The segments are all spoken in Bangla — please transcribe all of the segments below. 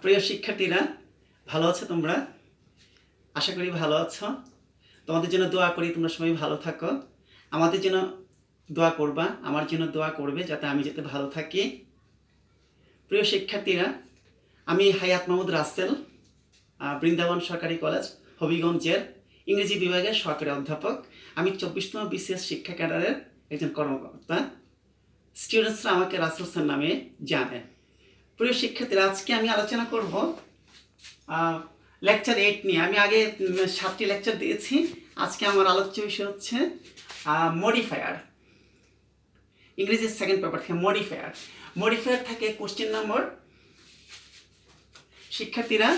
প্রিয় শিক্ষার্থীরা, ভালো আছো তোমরা? আশা করি ভালো আছো। তোমাদের জন্য দোয়া করি তোমরা সবাই ভালো থাকো। আমাদের জন্য দোয়া করবা, আমার জন্য দোয়া করবে যাতে আমি যাতে ভালো থাকি। প্রিয় শিক্ষার্থীরা, আমি হায়াত মাহমুদ রাসেল, বৃন্দাবন সরকারি কলেজ হবিগঞ্জের ইংরেজি বিভাগের সহকারী অধ্যাপক। আমি 24তম বিসিএস শিক্ষা ক্যাডারের একজন কর্মকর্তা। স্টুডেন্টসরা আমাকে রাসেল স্যার নামে জানে। প্রিয় শিক্ষার্থীরা, আজকে আমি আলোচনা করব লেকচার 8 নিয়ে। আমি আগে 7টি লেকচার দিয়েছি। আজকে আমার আলোচ্য বিষয় হচ্ছে মডিফায়ার। ইংরেজির সেকেন্ড পেপার থেকে মডিফায়ার থেকে কোশ্চেন নম্বর। শিক্ষার্থীরা,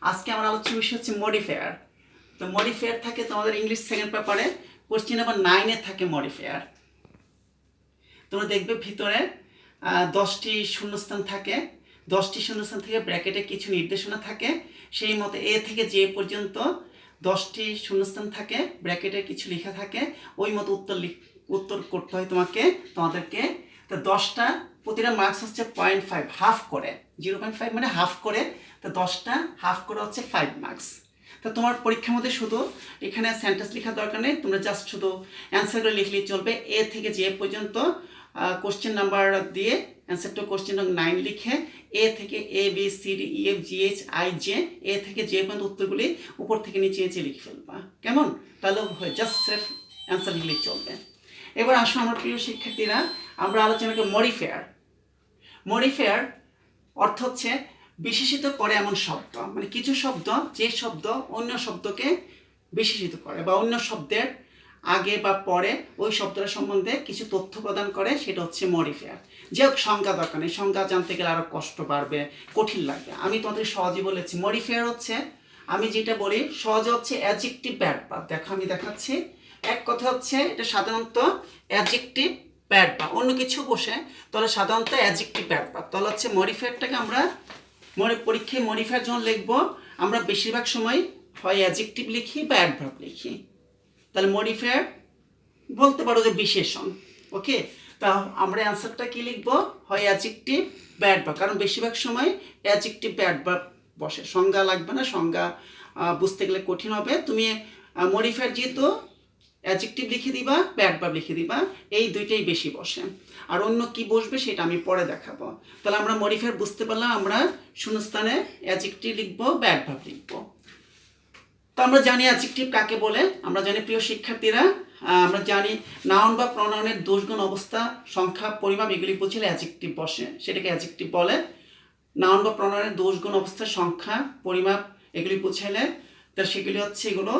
আজকে আমার আলোচ্য বিষয় হচ্ছে মডিফায়ার। তো মডিফায়ার থাকে তোমাদের ইংলিশ সেকেন্ড পেপারে কোশ্চেন নাম্বার 9-এ থাকে মডিফায়ার। তোমরা দেখবে ভিতরে 10টি শূন্যস্থান থাকে। 10টি শূন্যস্থান থেকে ব্র্যাকেটে কিছু নির্দেশনা থাকে। সেই মতো এ থেকে যে পর্যন্ত 10টি শূন্যস্থান থাকে, ব্র্যাকেটে কিছু লেখা থাকে। ওই মতো উত্তর করতে হয় তোমাদেরকে। তো 10টা, প্রতিটা মার্কস হচ্ছে 0.5, হাফ করে। 0.5 মানে হাফ করে। তো 10টা হাফ করে হচ্ছে 5 মার্কস। তো তোমার পরীক্ষার মধ্যে শুধু এখানে সেন্টেন্স লেখার দরকার নেই, তোমরা জাস্ট শুধু অ্যান্সারগুলো লিখলেই চলবে। এ থেকে যে পর্যন্ত কোশ্চেন নাম্বার দিয়ে অ্যান্সার টু কোশ্চেন নাম্বার 9 লিখে এ থেকে A B C D E F G H I J, A থেকে যে পর্যন্ত উত্তরগুলি উপর থেকে নিচে লিখে ফেলবা। কেমন? তাহলে হয়ে জাস্ট সেফ অ্যান্সার লিখলেই চলবে। এবার আসো আমার প্রিয় শিক্ষার্থীরা, আমরা আলোচনা করি মডিফায়ার অর্থ হচ্ছে বিশেষিত করে এমন শব্দ, মানে কিছু শব্দ, যে শব্দ অন্য শব্দকে বিশেষিত করে বা অন্য শব্দের আগে বা পরে ওই শব্দটা সম্বন্ধে কিছু তথ্য প্রদান করে, সেটা হচ্ছে মডিফায়ার। যে হোক, সংজ্ঞা দরকার নেই, সংজ্ঞা জানতে গেলে আরও কষ্ট বাড়বে, কঠিন লাগবে। আমি তোমাদের সহজে বলেছি মডিফায়ার হচ্ছে, আমি যেটা বলি সহজে হচ্ছে অ্যাডজেক্টিভ ব্যাডভার্ব। দেখো আমি দেখাচ্ছি। এক কথা হচ্ছে এটা সাধারণত অ্যাডজেক্টিভ ব্যাডভার্ব, অন্য কিছু বসে তাহলে সাধারণত অ্যাডজেক্টিভ ব্যাডভার্ব। তাহলে হচ্ছে মডিফায়ারটাকে আমরা পরীক্ষায় মডিফায়ার যখন লিখবো, আমরা বেশিরভাগ সময় হয় অ্যাডজেক্টিভ লিখি বা অ্যাডভার্ব লিখি। তাহলে মডিফায়ার বলতে পারো যে বিশেষণ। ওকে, তা আমরা অ্যান্সারটা কি লিখবো? হয় অ্যাডজেক্টিভ বা অ্যাডভার্ব, কারণ বেশিরভাগ সময় অ্যাডজেক্টিভ বা অ্যাডভার্ব বসে, সংজ্ঞা লাগবে না। সংজ্ঞা বুঝতে গেলে কঠিন হবে। তুমি মডিফায়ার যেহেতু অ্যাডজেক্টিভ লিখে দিবা বা অ্যাডভার্ব লিখে দিবা, এই দুইটাই বেশি বসে। আর অন্য কি বসবে সেটা আমি পরে দেখাবো। তাহলে আমরা মডিফায়ার বুঝতে পারলাম, আমরা শূন্যস্থানে অ্যাডজেক্টিভ লিখবো বা অ্যাডভার্ব লিখবো। তো আমরা জানি অ্যাডজেক্টিভ কাকে বলে। আমরা জানি প্রিয় শিক্ষার্থীরা, আমরা জানি নাউন বা প্রনাউনের দোষগুণ অবস্থা, সংখ্যা, পরিমাপ এগুলি বুঝলে অ্যাডজেক্টিভ বসে, সেটাকে অ্যাডজেক্টিভ বলে। নাউন বা প্রনাউনের দোষগুণ অবস্থা, সংখ্যা, পরিমাপ এগুলি বুঝাইলে তা সেগুলি হচ্ছে এগুলো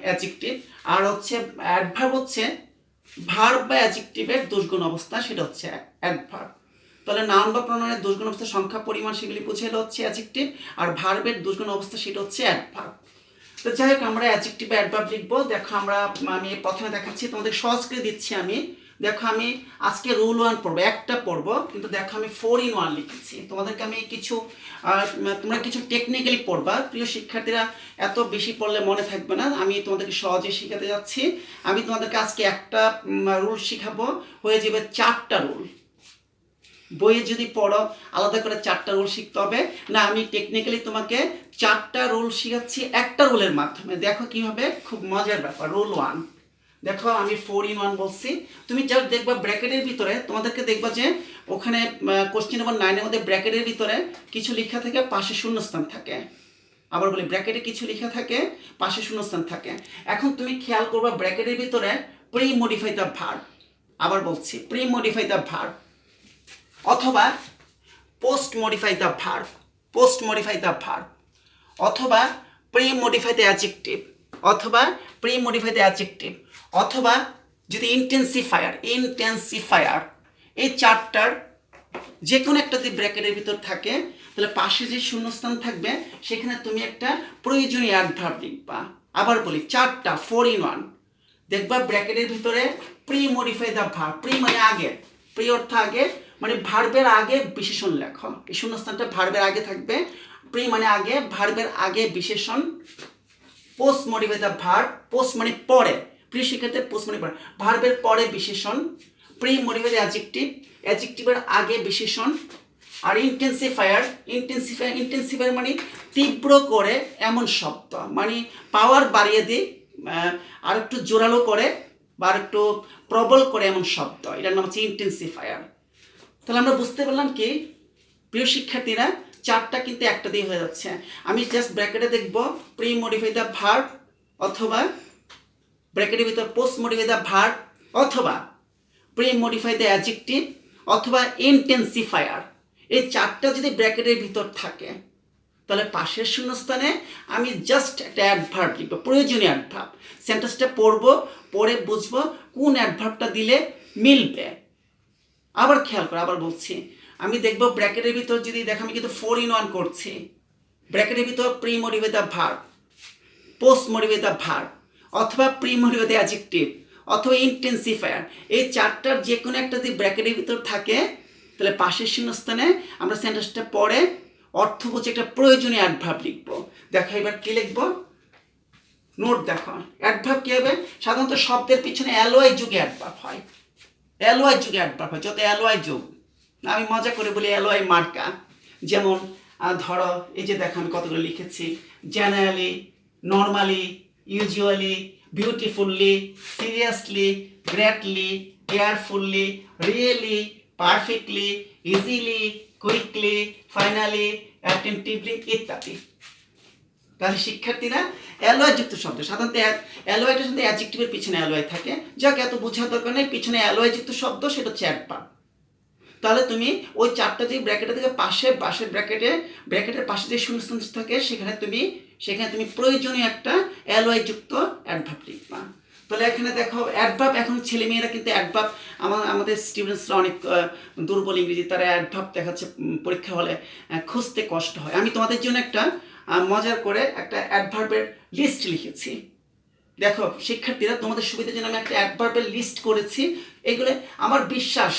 অ্যাডজেক্টিভ। আর হচ্ছে অ্যাডভার্ব হচ্ছে ভার্ব বা অ্যাডজেক্টিভের দোষগুণ অবস্থা, সেটা হচ্ছে অ্যাডভার্ব। তাহলে নাউন বা প্রনাউনের দোষগুণ অবস্থা, সংখ্যা, পরিমাণ সেগুলি বুঝাইলে হচ্ছে অ্যাডজেক্টিভ, আর ভার্বের দোষগুণ অবস্থা সেটা হচ্ছে অ্যাডভার্ব। তো যাই হোক, আমরা অ্যাডজেক্টিভ বা অ্যাডভার্ব লিখবো। দেখো আমি প্রথমে দেখাচ্ছি, তোমাদের সহজ করে দিচ্ছি আমি। দেখো আমি আজকে রুল 1 পড়বো, একটা পড়বো, কিন্তু দেখো আমি 4 in 1 লিখেছি। তোমাদেরকে আমি কিছু তোমরা কিছু টেকনিক্যালি পড়বা প্রিয় শিক্ষার্থীরা, এত বেশি পড়লে মনে থাকবে না। আমি তোমাদেরকে সহজে শেখাতে যাচ্ছি। আমি তোমাদেরকে আজকে একটা রুল শিখাবো, হয়ে যাবে 4টা রুল। বইয়ে যদি পড়ো আলাদা করে 4টা রুল শিখতে হবে না। আমি টেকনিক্যালি তোমাকে 4টা রুল শিখাচ্ছি একটা রুলের মাধ্যমে। দেখো কি হবে, খুব মজার ব্যাপার। রুল 1 দেখো, আমি 4 in 1 বলছি। তুমি যা দেখবা ব্র্যাকেটের ভিতরে, তোমাদেরকে দেখবা যে ওখানে কোশ্চেন নাম্বার 9-এর মধ্যে ব্র্যাকেটের ভিতরে কিছু লেখা থাকে, পাশে শূন্যস্থান থাকে। আবার বলি, ব্র্যাকেটে কিছু লেখা থাকে, পাশে শূন্যস্থান থাকে। এখন তুমি খেয়াল করবা ব্র্যাকেটের ভিতরে প্রি মডিফাই দ্য ভার্ব, আবার বলছি প্রি মডিফাই দ্য ভার্ব, অথবা পোস্ট মডিফাই দ্য ভার্ব, অথবা প্রি মডিফাই দ্য অ্যাডজেক্টিভ, অথবা প্রি মডিফাই দ্য অ্যাডজেক্টিভ, অথবা যদি ইন্টেন্সিফায়ার, এই 4টার যে কোনো একটা যদি ব্র্যাকেটের ভিতর থাকে, তাহলে পাশে যে শূন্যস্থান থাকবে সেখানে তুমি একটা প্রয়োজনীয় অ্যাডভার্ব লিখবা। আবার বলি 4টা, 4 in 1। দেখবা ব্র্যাকেটের ভিতরে pre modify the verb, pre মানে আগে, প্রি অর্থ আগে, মানে ভার্বের আগে বিশেষণ লেখো। এই শূন্যস্থানটা ভার্বের আগে থাকবে। প্রি মানে আগে, ভার্বের আগে বিশেষণ। Post modify the verb, post মানে পরে, প্রি শিক্ষার্থী পোস্ট মানে পরে, ভার্বের পরে বিশেষণ। প্রি মডিফাই দ্য অ্যাডজেক্টিভ, অ্যাডজেক্টিভের আগে বিশেষণ। আর ইন্টেন্সিফায়ার মানে তীব্র করে এমন শব্দ, মানে পাওয়ার বাড়িয়ে দিই, আর একটু জোরালো করে বা আর একটু প্রবল করে এমন শব্দ, এটার নাম হচ্ছে ইন্টেন্সিফায়ার। তাহলে আমরা বুঝতে পারলাম কি প্রিয় শিক্ষার্থীরা, চারটা কিন্তু একটা দিয়ে হয়ে যাচ্ছে। আমি জাস্ট ব্র্যাকেটে দেখব প্রি মডিফাই দ্য ভার্ব, অথবা ব্র্যাকেটের ভিতর পোস্ট মডিফাই দ্য ভার্ব, অথবা প্রি মডিফাই দ্য অ্যাডজেক্টিভ, অথবা ইন্টেন্সিফায়ার। এই চারটা যদি ব্র্যাকেটের ভিতর থাকে তাহলে পাশের শূন্যস্থানে আমি জাস্ট একটা অ্যাডভার্ব লিখবো, প্রয়োজনীয় অ্যাডভার্ব। সেন্টেন্সটা পড়বো, পড়ে বুঝবো কোন অ্যাডভার্বটা দিলে মিলবে। আবার খেয়াল করো, আবার বলছি, আমি দেখবো ব্র্যাকেটের ভিতর যদি দেখো আমি কিন্তু 4 in 1 করছি। ব্র্যাকেটের ভিতর pre modify the verb, post modify the verb, অথবা প্রি মডিফাই দ্য অ্যাডজেক্টিভ, অথবা ইন্টেন্সিফায়ার। এই চারটার যে কোনো একটা যদি ব্র্যাকেটের ভিতর থাকে তাহলে পাশের শূন্যস্থানে আমরা সেন্টেন্সটা পড়ে অর্থ বুঝে একটা প্রয়োজনীয় অ্যাডভার্ব লিখবো। দেখো এবার কি লিখবো, নোট দেখো। অ্যাডভার্ব কি হবে? সাধারণত শব্দের পিছনে অ্যালয় যুগে অ্যাডভার্ব হয়, অ্যালয় যুগে অ্যাডভার্ব হয়, যত অ্যালয় যুগ। আমি মজা করে বলি অ্যালয় মার্কা। যেমন ধরো এই যে দেখো আমি কতগুলো লিখেছি, generally, normally, usually, beautifully, seriously, greatly, carefully, really, perfectly, easily, quickly, finally, attentively ইত্যাদি। তাহলে শিক্ষার্থীরা অ্যালয় যুক্ত শব্দ, সাধারণত অ্যালয়টা সাথে অ্যাডজেক্টিভের পিছনে অ্যালয় থাকে, যাকে এত বোঝার দরকার নেই। পিছনে অ্যালয় যুক্ত শব্দ সেটা হচ্ছে অ্যাডভার্ব। তাহলে তুমি ওই চারটা যে ব্র্যাকেটে থেকে পাশের ব্র্যাকেটের পাশে যে শূন্যস্থান থাকে সেখানে তুমি প্রয়োজনীয় একটা অ্যালয় যুক্ত অ্যাডভার্ব লিখবা। তাহলে এখানে দেখো অ্যাডভার্ব, এখন ছেলেমেয়েরা কিন্তু অ্যাডভার্ব, আমাদের স্টুডেন্টসরা অনেক দুর্বল ইংরেজি, তারা অ্যাডভার্ব দেখাচ্ছে পরীক্ষা হলে খুঁজতে কষ্ট হয়। আমি তোমাদের জন্য একটা মজার করে একটা অ্যাডভার্বের লিস্ট লিখেছি। দেখো শিক্ষার্থীরা, তোমাদের সুবিধার জন্য আমি একটা অ্যাডভার্বের লিস্ট করেছি। এগুলো আমার বিশ্বাস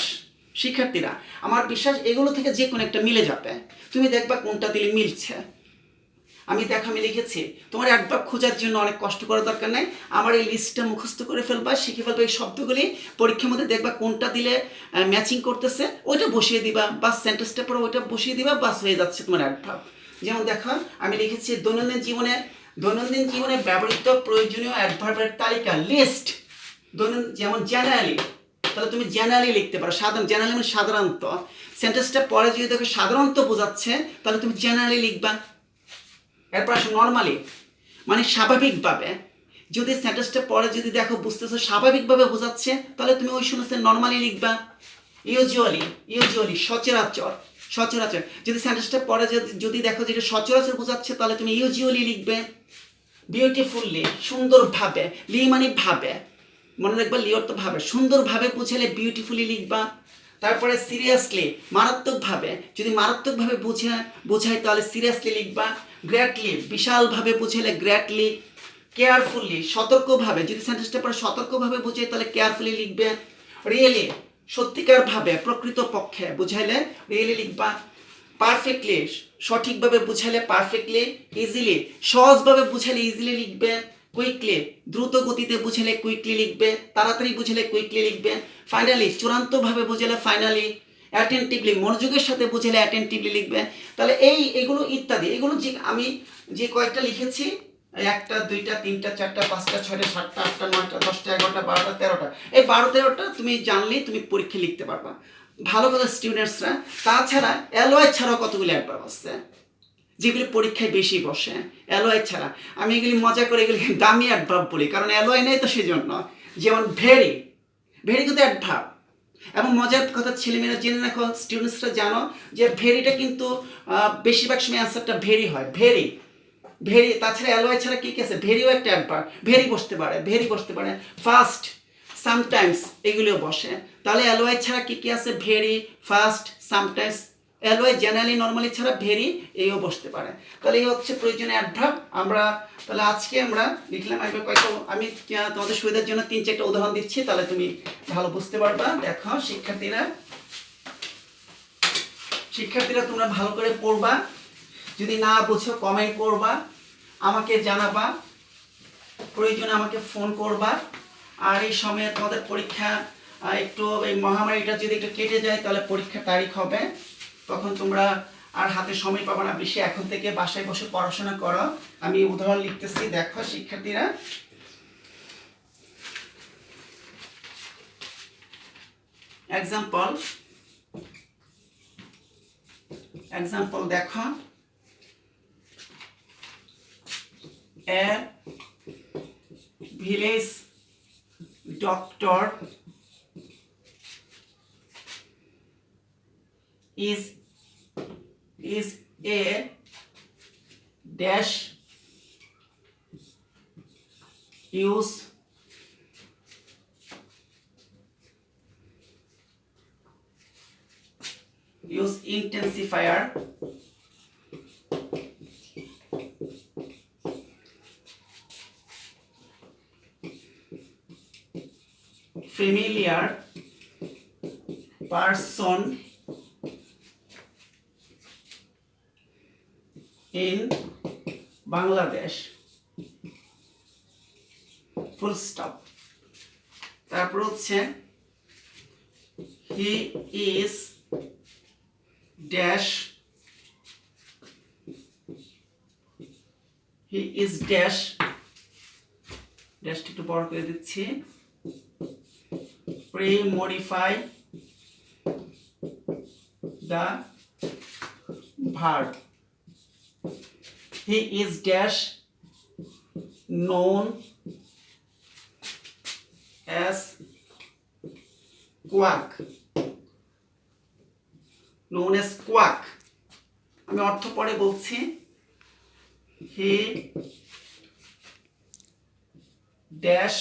শিক্ষার্থীরা, আমার বিশ্বাস এগুলো থেকে যে কোনো একটা মিলে যাবে। তুমি দেখবা কোনটা দিলে মিলছে। আমি লিখেছি, তোমার অ্যাডভার্ব খোঁজার জন্য অনেক কষ্ট করার দরকার নেই। আমার এই লিস্টটা মুখস্থ করে ফেলবা, শিখে ফেলবা এই শব্দগুলি। পরীক্ষার মধ্যে দেখবা কোনটা দিলে ম্যাচিং করতেছে, ওইটা বসিয়ে দিবা, বা সেন্টেন্সটা পরে ওইটা বসিয়ে দিবা, বাস হয়ে যাচ্ছে তোমার অ্যাডভার্ব। যেমন দেখো আমি লিখেছি দৈনন্দিন জীবনে ব্যবহৃত প্রয়োজনীয় অ্যাডভার্বের তালিকা, লিস্ট। যেমন জেনারেলি, তাহলে তুমি জেনারেলি লিখতে পারো। জেনারেলি মানে সাধারণত। সেন্টেন্সটা পরে যদি দেখো সাধারণত বোঝাচ্ছে তাহলে তুমি জেনারেলি লিখবা। এরপর আসো নর্মালি, মানে স্বাভাবিকভাবে। যদি সেন্টেন্সটা পরে যদি দেখো বুঝতেছো স্বাভাবিকভাবে বোঝাচ্ছে তাহলে তুমি ওই শূন্যস্থানে নর্মালি লিখবা। ইউজুয়ালি সচরাচর। যদি সেন্টেন্সটা পরে যদি দেখো যেটা সচরাচর বোঝাচ্ছে তাহলে তুমি ইউজুয়ালি লিখবে। বিউটিফুলি, সুন্দরভাবে, লি মানে ভাবে, মনে রাখবা লি অর্থ ভাবে, সুন্দরভাবে বুঝালে বিউটিফুলি লিখবা। তারপরে সিরিয়াসলি, মারাত্মকভাবে, যদি মারাত্মকভাবে বোঝায় তাহলে সিরিয়াসলি লিখবা। গ্রেটলি, বিশালভাবে বুঝালে গ্রেটলি। কেয়ারফুলি, সতর্কভাবে, যদি সেন্টেন্সটা পরে সতর্কভাবে বুঝায় তাহলে কেয়ারফুলি লিখবে। রিয়েলি, সত্যিকারভাবে, প্রকৃতপক্ষে বুঝাইলে রিয়েলি লিখবা। পারফেক্টলি, সঠিকভাবে বুঝাইলে পারফেক্টলি। ইজিলি, সহজভাবে বুঝাইলে ইজিলি লিখবে। কুইকলি, দ্রুত গতিতে বুঝাইলে কুইকলি লিখবে, তাড়াতাড়ি বুঝাইলে কুইকলি লিখবে। ফাইনালি, চূড়ান্তভাবে বুঝাইলে ফাইনালি। অ্যাটেন্টিভলি, মনোযোগের সাথে বুঝাইলে অ্যাটেন্টিভলি লিখবে। তাহলে এগুলো ইত্যাদি, এগুলো যে আমি যে কয়েকটা লিখেছি, 1টা 2টা 3টা 4টা 5টা 6টা 7টা 8টা 9টা 10টা 11টা 12টা 13টা, এই 12-13টা তুমি জানলেই তুমি পরীক্ষা লিখতে পারবা। ভালো কথা স্টুডেন্টসরা। তাছাড়া অ্যালয় ছাড়াও কতগুলি অ্যাডভার্ব আছে যেগুলি পরীক্ষায় বেশি বসে। অ্যালয় ছাড়া আমি এগুলি মজা করে এগুলি দামি অ্যাডভার্ব বলি, কারণ অ্যালয় নেই তো সেই জন্য। যেমন ভেরি কিন্তু অ্যাডভার্ব। এবং মজার কথা ছেলেমেয়েরা জেনে রাখো, স্টুডেন্টসরা জানো যে ভেরিটা কিন্তু বেশিরভাগ সময় অ্যান্সারটা ভেরি হয়। ভেরি। তাছাড়া অ্যালয় ছাড়া কি আছে, ভেরিও একটা অ্যাডভার্ব। ভেরি বসতে পারে। ফাস্ট, সামটাইমস এগুলিও বসে। তাহলে অ্যালয় ছাড়া কি আছে, very, fast, sometimes. Alloy generally, normally ছাড়া ভেরি এইও বসতে পারে। তাহলে এই হচ্ছে প্রয়োজনীয় অ্যাডভার্ব। তাহলে আজকে আমরা লিখলাম কয়েকটা, আমি তোমাদের সুবিধার জন্য 3-4টা উদাহরণ দিচ্ছি, তাহলে তুমি ভালো বুঝতে পারবা। দেখো শিক্ষার্থীরা তোমরা ভালো করে পড়বা। যদি না বুঝো কমেন্ট করবা, আমাকে জানাবা, প্রয়োজনে আমাকে ফোন করবা। আর এই সময়ে তোমাদের পরীক্ষা একটু, এই মহামারীটা যদি একটু কেটে যায় তাহলে পরীক্ষার তারিখ হবে। তখন তোমরা আর হাতে সময় পাবে না বেশি, এখন থেকে বাসায় বসে পড়াশোনা করো। আমি উদাহরণ লিখতেছি, দেখো শিক্ষার্থীরা। এক্সাম্পল দেখো, a village doctor is a dash use intensifier familiar person in Bangladesh, full stop। তারপর হচ্ছে he is dash একটু বড় করে দিচ্ছি, pre-modify the verb, he is dash known as quack, আমি অর্থ পরে বলছি। he dash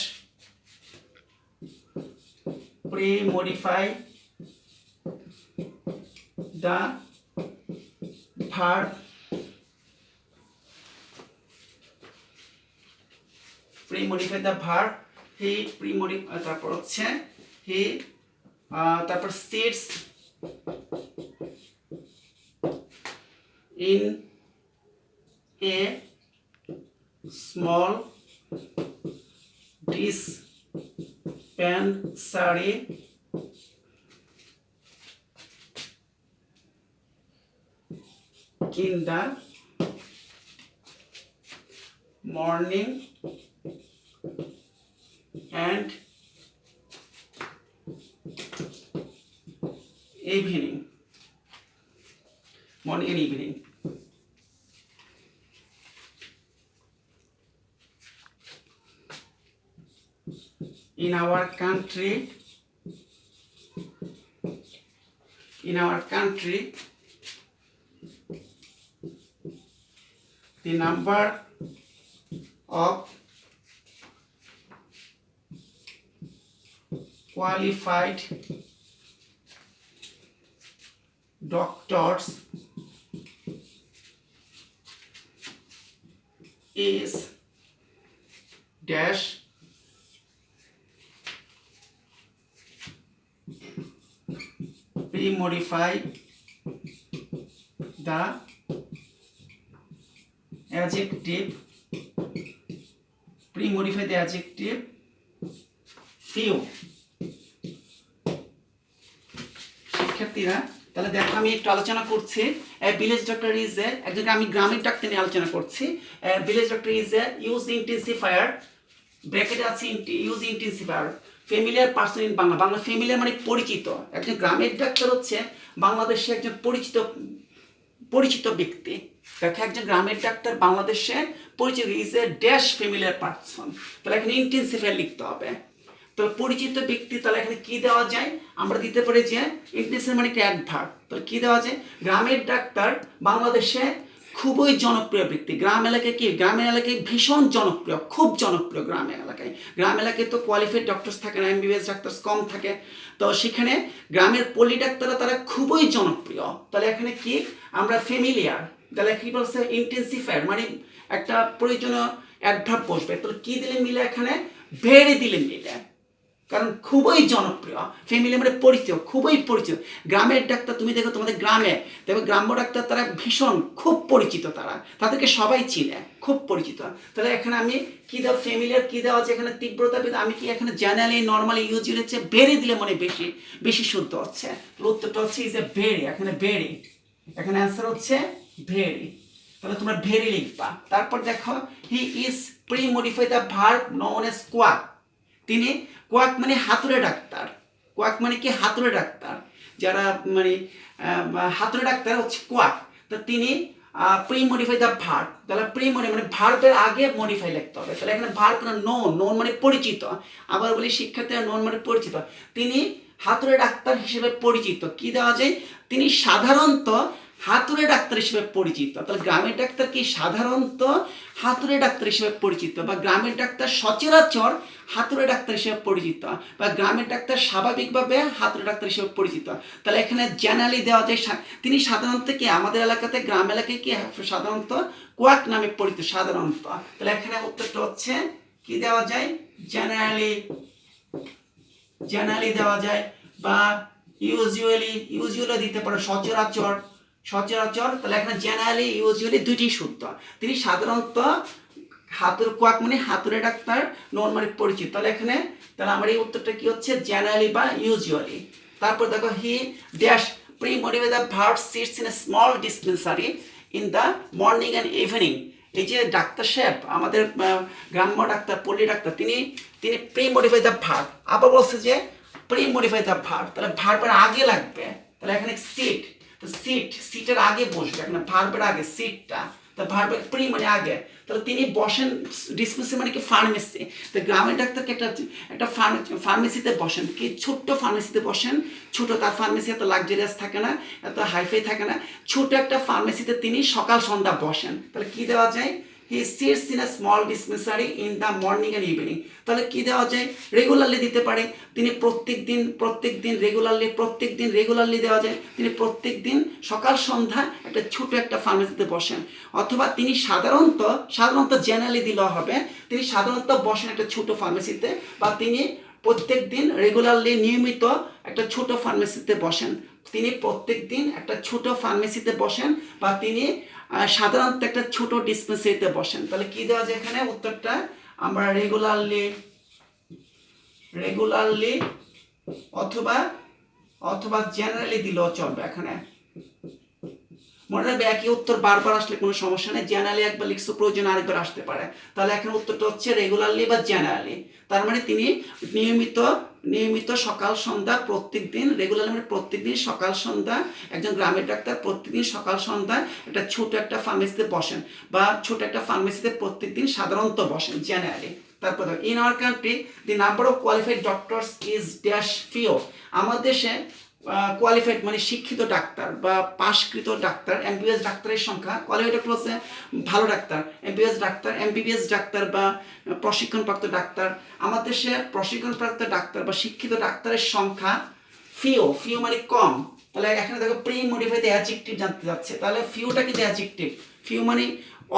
pre-modify the verb, তারপর হচ্ছে he তারপর sits in a small dispensary in the morning and evening, in our country the number of qualified doctors is dash pre-modify the adjective few। শিক্ষার্থীরা তাহলে দেখো আমি একটু আলোচনা করছি, ভিলেজ ডক্টর ইজ এ, একজন আমি গ্রামের ডাক্তার নিয়ে আলোচনা করছি। Village doctor is a use intensifier, ব্র্যাকেটে আছে use intensifier, familiar person in Bangla familiar মানে পরিচিত, একজন গ্রামের ডাক্তার হচ্ছে বাংলাদেশে একজন পরিচিত ব্যক্তি। দেখো একজন গ্রামের ডাক্তার বাংলাদেশে পরিচিত, is a dash familiar person, তাহলে এখানে ইন্টেন্সিফায়ার লিখতে হবে। তাহলে পরিচিত ব্যক্তি, তাহলে এখানে কি দেওয়া যায়, আমরা দিতে পারি যে ইন্টেন্সিফায়ার মানে অ্যাডভার্ব, তাহলে কি দেওয়া যায়, গ্রামের ডাক্তার বাংলাদেশে খুবই জনপ্রিয় ব্যক্তি। গ্রামের এলাকায় ভীষণ জনপ্রিয়, খুব জনপ্রিয় গ্রাম এলাকায় তো কোয়ালিফাইড ডক্টরস থাকে না, এমবিবিএস ডাক্তার কম থাকে, তো সেখানে গ্রামের পল্লী ডাক্তাররা তারা খুবই জনপ্রিয়। তাহলে এখানে কি আমরা ফ্যামিলিয়ার, তাহলে কি বলছে ইন্টেন্সিফায়ার মানে একটা প্রয়োজনীয় অ্যাডভার্ব বসবে, তাহলে কি দিলে মিলে, এখানে ভেরি দিলে মিলে, কারণ খুবই জনপ্রিয়। ফ্যামিলি মানে পরিচিত, খুবই পরিচিত। গ্রামের ডাক্তার তুমি দেখো তোমাদের গ্রামে দেখো গ্রাম্য ডাক্তার তারা ভীষণ খুব পরিচিত, তাদেরকে সবাই চিনে, খুব পরিচিত। তাহলে এখানে আমি কি দেওয়া, ফ্যামিলিয়ার কি দেওয়া আছে এখানে তীব্রতা, আমি কি এখানে জেনারেলি নর্মালি ইউজুয়ালি হচ্ছে বেড়ে দিলে মানে বেশি শুদ্ধ হচ্ছে, উত্তরটা হচ্ছে ইজ এ ভেরি, এখানে ভেরি এখানে অ্যান্সার হচ্ছে ভেরি। তাহলে তোমরা ভেরি লিখবা। তারপর দেখো he is pre modify the verb known as quack. তিনি, কোয়াক মানে হাতুড়ে ডাক্তার। কোয়াক মানে কি? হাতুড়ে ডাক্তার। যারা মানে হাতুড়ে ডাক্তার হচ্ছে কোয়াক। তো তিনি প্রি মডিফাই দ্য ভার্ব। তাহলে প্রি মানে ভার্বের আগে মডিফাই লিখতে হবে। তাহলে এখানে ভার্ব না নোন, নোন মানে পরিচিত। আবার বলি শিক্ষার্থীরা, নোন মানে পরিচিত। তিনি হাতুড়ে ডাক্তার হিসেবে পরিচিত। কি দেওয়া যায়? তিনি সাধারণত হাতুড়ে ডাক্তার হিসেবে পরিচিত। তাহলে গ্রামের ডাক্তার কি? সাধারণত হাতুড়ে ডাক্তার হিসেবে পরিচিত, বা গ্রামের ডাক্তার সচরাচর হাতুড়ে ডাক্তার হিসেবে পরিচিত, বা গ্রামের ডাক্তার স্বাভাবিকভাবে হাতুড়ে ডাক্তার হিসেবে পরিচিত। তাহলে এখানে জেনারেলি দেওয়া যায় তিনি সাধারণত কি? আমাদের এলাকাতে, গ্রাম এলাকায় কি সাধারণত কোয়াক নামে পরিচিত সাধারণত। তাহলে এখানে উত্তরটা হচ্ছে কি দেওয়া যায়? জেনারেলি, জেনারেলি দেওয়া যায়, বা ইউজুয়ালি, ইউজুয়ালি দিতে পারো, সচরাচর, সচরাচর। তাহলে এখানে জেনারেলি, ইউজুয়ালি দুইটি শুদ্ধ। তিনি সাধারণত কোয়াক মানে হাতুড়ে ডাক্তার, নোন মানে পরিচিত। তাহলে এখানে, তাহলে আমার এই উত্তরটা কি হচ্ছে? জেনারেলি বা ইউজুয়ালি। তারপর দেখো he dash pre modify the verb sits in a small dispensary in the morning and evening. এই যে ডাক্তার সাহেব, আমাদের গ্রাম্য ডাক্তার, পল্লী ডাক্তার, তিনি প্রি মডিফাই দ্য ভার্ব। আবার বলছে যে প্রি মডিফাই দ্য ভার্ব, তাহলে ভার্বের আগে লাগবে। তাহলে এখানে সিট, তো সিটের আগে বসবে, এখানে ভার্বের আগে সিটটা। তা ভার্বের প্রি মানে আগে। তাহলে তিনি বসেন ডিসপেন্সারি মানে কি? ফার্মেসি। তো গ্রামের ডাক্তারকে একটা ফার্মেসিতে বসেন, কি ছোট্ট ফার্মেসিতে বসেন। ছোট, তার ফার্মেসি এত লাক্সারিয়াস থাকে না, এত হাইফাই থাকে না, ছোট একটা ফার্মেসিতে তিনি সকাল সন্ধ্যা বসেন। তাহলে কি দেওয়া যায়? He sits in a small dispensary in the morning and evening. তাহলে কি দেওয়া যায়? রেগুলারলি দিতে পারে। তিনি প্রত্যেক দিন রেগুলারলি দেওয়া যায়। তিনি প্রত্যেক দিন সকাল সন্ধ্যা একটা ছোট একটা ফার্মেসিতে বসেন। অথবা তিনি সাধারণত জেনারেলি দিলেও হবে, তিনি সাধারণত বসেন একটা ছোট ফার্মেসিতে, বা তিনি প্রত্যেক দিন রেগুলারলি, নিয়মিত একটা ছোট ফার্মেসিতে বসেন। তিনি প্রত্যেক দিন একটা ছোট ফার্মেসিতে বসেন, বা তিনি সাধারণত একটা ছোট ডিসপেন্সারিতে বসেন। তাহলে কি দেওয়া যায় এখানে? উত্তরটা আমরা রেগুলারলি অথবা জেনারেলি দিলেও চলবে। এখানে মনে রাখবে, একই উত্তর বারবার আসলে কোনো সমস্যা নেই। জেনারেলি একবার লিখছো, প্রয়োজন আরেকবার আসতে পারে। তাহলে এখানে উত্তরটা হচ্ছে রেগুলারলি বা জেনারেলি। তার মানে তিনি নিয়মিত সকাল সন্ধ্যা প্রত্যেক দিন, রেগুলারলি মানে প্রত্যেক দিন সকাল সন্ধ্যা, একজন গ্রামের ডাক্তার প্রত্যেকদিন সকাল সন্ধ্যা একটা ছোট একটা ফার্মেসিতে বসেন, বা ছোট একটা ফার্মেসিতে প্রত্যেক দিন সাধারণত বসেন, জেনারেলি। তারপর in our country the number of qualified doctors is dash few. আমার দেশে কোয়ালিফাইড মানে শিক্ষিত ডাক্তার বা পাশকৃত ডাক্তার, এমবিবিএস ডাক্তারের সংখ্যা, কোয়ালিফাইড ডক্টর হচ্ছে ভালো ডাক্তার, এমবিবিএস ডাক্তার বা প্রশিক্ষণপ্রাপ্ত ডাক্তার। আমার দেশে প্রশিক্ষণপ্রাপ্ত ডাক্তার বা শিক্ষিত ডাক্তারের সংখ্যা ফিও মানে কম। তাহলে এখানে দেখো প্রি মডিফাইড অ্যাডজেক্টিভ জানতে যাচ্ছে। তাহলে ফিউটা কিন্তু অ্যাডজেক্টিভ, ফিউ মানে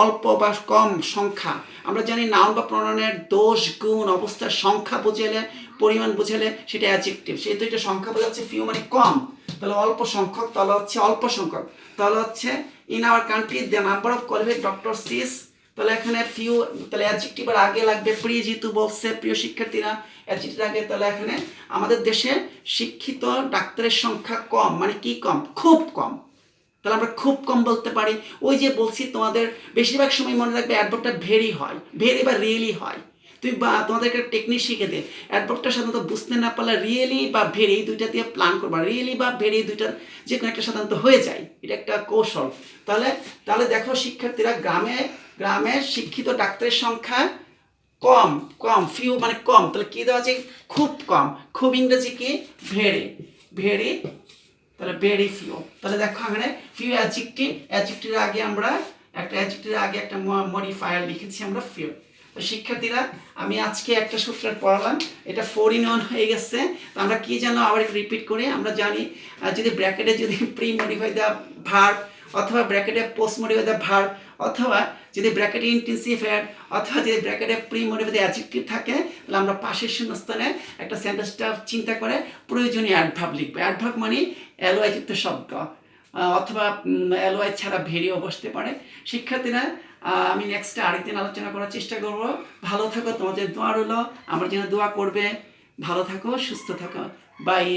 অল্প বা কম সংখ্যা। আমরা জানি নাউন বা প্রনাউনের দোষ, গুণ, অবস্থার সংখ্যা বোঝালে, পরিমাণ বোঝালে সেটা অ্যাডজেক্টিভ। সেহেতু এটা সংখ্যা বোঝাচ্ছে, ফিউ মানে কম। তাহলে অল্প সংখ্যক, তাহলে হচ্ছে অল্প সংখ্যক। তাহলে হচ্ছে in our country the number of qualified doctors is. তাহলে এখানে ফিউ, তাহলে অ্যাডজেক্টিভের আগে লাগবে প্রি, যেহেতু বলছে প্রিয় শিক্ষার্থীরা অ্যাডজেক্টিভের আগে। তাহলে এখানে আমাদের দেশে শিক্ষিত ডাক্তারের সংখ্যা কম, মানে কি কম? খুব কম। তাহলে আমরা খুব কম বলতে পারি। ওই যে বলছি তোমাদের বেশিরভাগ সময় মনে রাখবে অ্যাডভার্বটা ভেরি হয়, ভেরি বা রিয়েলি হয়। তুমি বা তোমাদেরকে টেকনিক শিখে দে, অ্যাডভার্বটা সাধারণত বুঝতে না পারলে রিয়েলি বা ভেরি এই দুইটা দিয়ে প্ল্যান করবা। রিয়েলি বা ভেরি দুইটার যে কোনো একটা সাধারণত হয়ে যায়, এটা একটা কৌশল। তাহলে দেখো শিক্ষার্থীরা, গ্রামে শিক্ষিত ডাক্তারের সংখ্যা কম, ফিউ মানে কম। তাহলে কি দেওয়া আছে? খুব কম। খুব ইংরেজি কি? ভেরি। তাহলে ভেরি ফিউ। তাহলে দেখো এখানে ফিউ অ্যাডজেক্টিভের আগে আমরা একটা মডিফায়ার লিখেছি আমরা, ফিউ। তো শিক্ষার্থীরা, আমি আজকে একটা সূত্র পড়ালাম, এটা 4 in 1 হয়ে গেছে। তো আমরা কি জানো, আবার একটু রিপিট করে আমরা জানি, যদি ব্র্যাকেটে যদি প্রি মডিফাই দ্য ভার্ব, অথবা ব্র্যাকেটে পোস্ট মডিফাই দ্য ভার্ব, অথবা যদি ব্র্যাকেটে ইন্টেন্সিভ অ্যাড, অথবা যদি ব্র্যাকেটে প্রি মডিফাই দ্য অ্যাডজেক্টিভ থাকে, তাহলে আমরা পাশের শূন্যস্থানে একটা সেন্টেন্সটা চিন্তা করে প্রয়োজনীয় অ্যাডভার্ব লিখবো। অ্যাডভার্ব মানে এলওয়াই যুক্ত শব্দ, অথবা এলওয়াই ছাড়া ভেরিও বসতে পারে। শিক্ষার্থীরা, আমি নেক্সটে আরেকদিন আলোচনা করার চেষ্টা করব। ভালো থাকো, তোমাদের দোয়া রইল, আমার জন্য দোয়া করবে। ভালো থাকো, সুস্থ থাকো, বাই।